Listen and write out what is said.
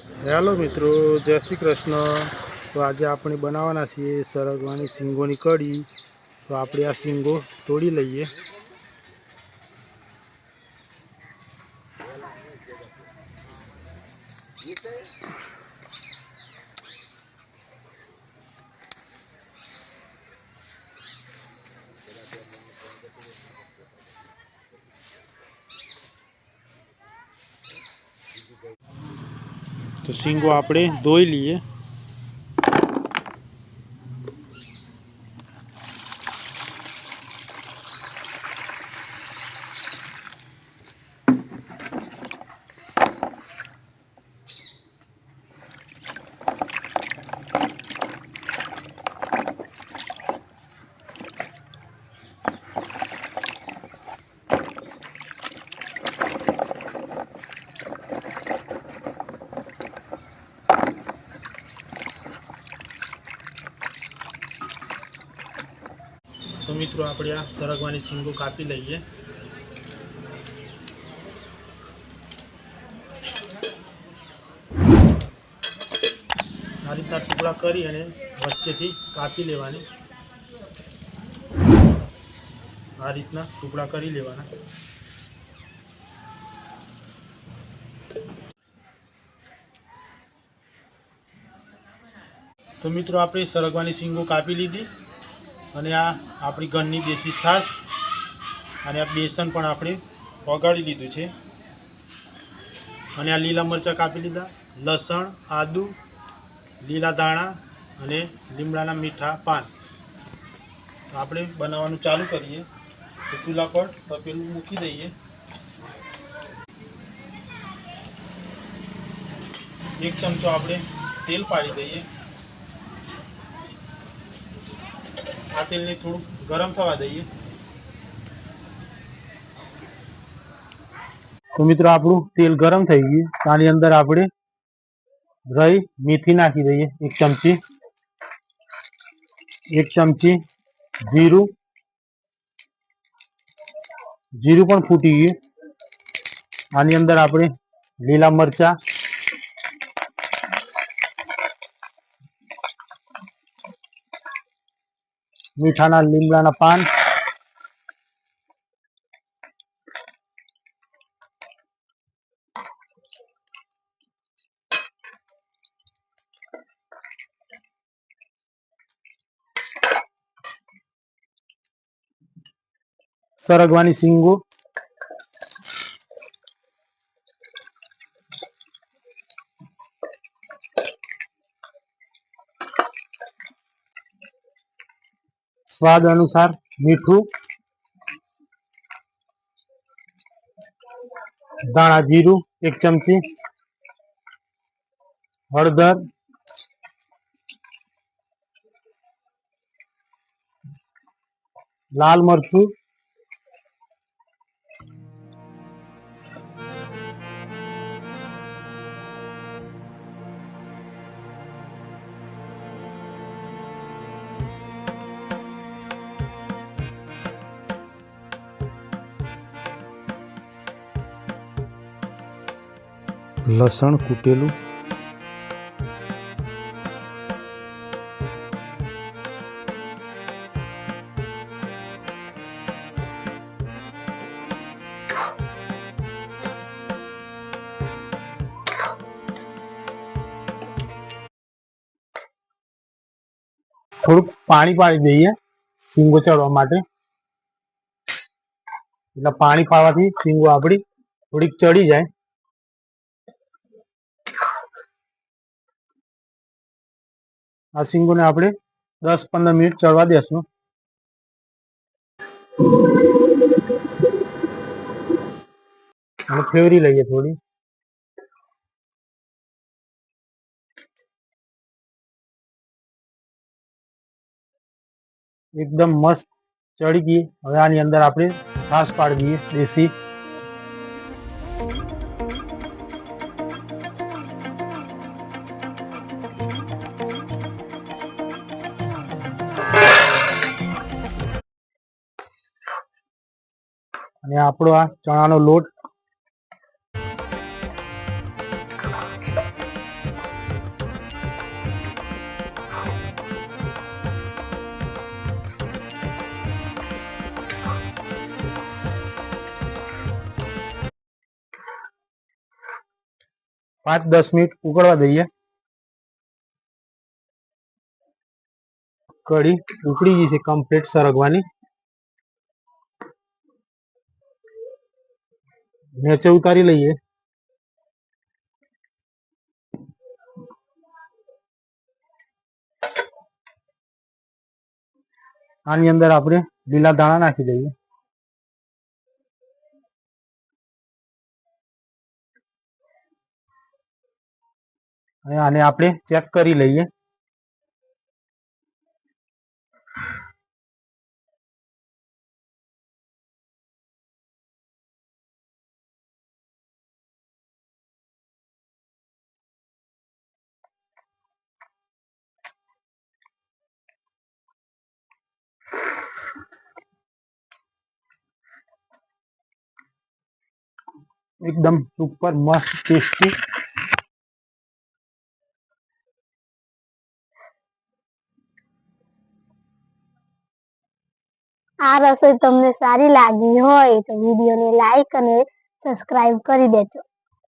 Hello मित्रों, जय श्री कृष्ण। तो आज આપણે બનાવવાના છીએ સરગવાની સિંગોની કઢી। તો આપણે આ સિંગો તોડી લઈએ। તો સિંગો આપણે ધોઈ લઈએ। तो मित्रों આપણે આ સરગવાની સિંગો કાપી લઈએ। આ રીતના ટુકડા કરી અને વચ્ચેથી કાપી લેવાની। આ રીતના ટુકડા કરી લેવાના। तो मित्रों આપણે સરગવાની સિંગો કાપી લીધી અને આ આપણી ઘરની દેશી છાશ અને આ બેસન પણ આપણે ઓગાળી લીધું છે અને આ લીલા મરચાં કાપી લીધા, લસણ, આદુ, લીલા ધાણા અને લીમડાના મીઠા પાન। તો આપણે બનાવવાનું ચાલુ કરીએ। તો ચૂલા પર તપેલું મૂકી દઈએ। એક ચમચો આપણે તેલ પાડી દઈએ। આ તેલને થોડું ગરમ થવા દઈએ। તો મિત્રો આપણું તેલ ગરમ થઈ ગયું। તો આની અંદર આપણે રાઈ મેથી નાખી દઈએ, એક ચમચી જીરું પણ ફૂટી ગયું। આની અંદર આપણે લીલા મરચા, મીઠાના લીમડાના પાન, સરગવાની સિંગો, સ્વાદ અનુસાર મીઠું, દાણા જીરું એક ચમચી, હળદર, લાલ મરચું, લસણ કૂટેલું, થોડુંક પાણી પાડી દઈએ સિંગો ચડવા માટે। એટલે પાણી પાવાથી સિંગો આપણી થોડીક ચડી જાય। આ સિંગોને આપણે 10-15 મિનિટ ચડવા દેશું અને ફેવરી લઈએ થોડી। એકદમ મસ્ત ચડી ગઈ। હવે આની અંદર આપણે છાશ પાડી દઈએ દેશી। અને આપણો આ ચણાનો લોટ 5-10 મિનિટ ઉકળવા દઈએ. કઢી ઉકળી ગઈ છે કમ્પ્લીટ સરગવાની. નીચે ઉતારી લઈએ. આની અંદર આપણે લીલા દાણા નાખી દઈએ. અને આને આપણે ચેક કરી લઈએ. એકદમ સુપર મસ્ત ટેસ્ટી. આ રસોઈ તમને સારી લાગી હોય તો વિડીયોને લાઈક અને સબસ્ક્રાઇબ કરી દેજો.